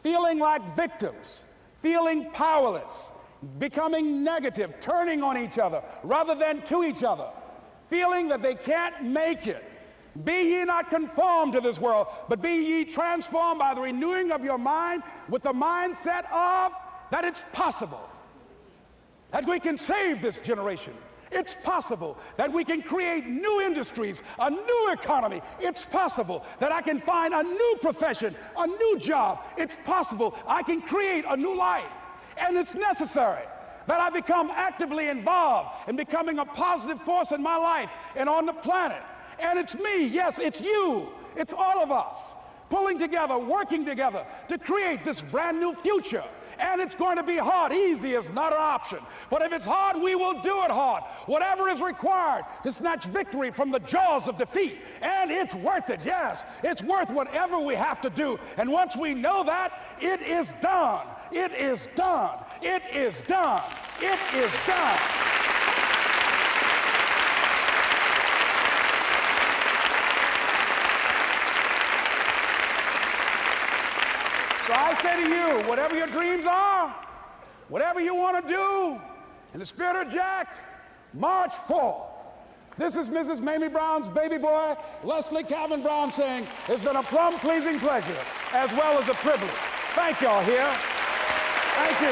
S1: feeling like victims, feeling powerless, becoming negative, turning on each other rather than to each other, feeling that they can't make it, be ye not conformed to this world, but be ye transformed by the renewing of your mind with the mindset of that it's possible that we can save this generation. It's possible that we can create new industries, a new economy. It's possible that I can find a new profession, a new job. It's possible I can create a new life. And it's necessary that I become actively involved in becoming a positive force in my life and on the planet. And it's me, yes, it's you, it's all of us, pulling together, working together to create this brand new future. And it's going to be hard. Easy is not an option. But if it's hard, we will do it hard. Whatever is required to snatch victory from the jaws of defeat. And it's worth it, yes. It's worth whatever we have to do. And once we know that, it is done. It is done. It is done. It is done. So I say to you, whatever your dreams are, whatever you want to do, in the spirit of Jack, March 4th. This is Mrs. Mamie Brown's baby boy, Leslie Calvin Brown, saying, "It's been a plumb pleasing pleasure as well as a privilege." Thank y'all here. Thank you.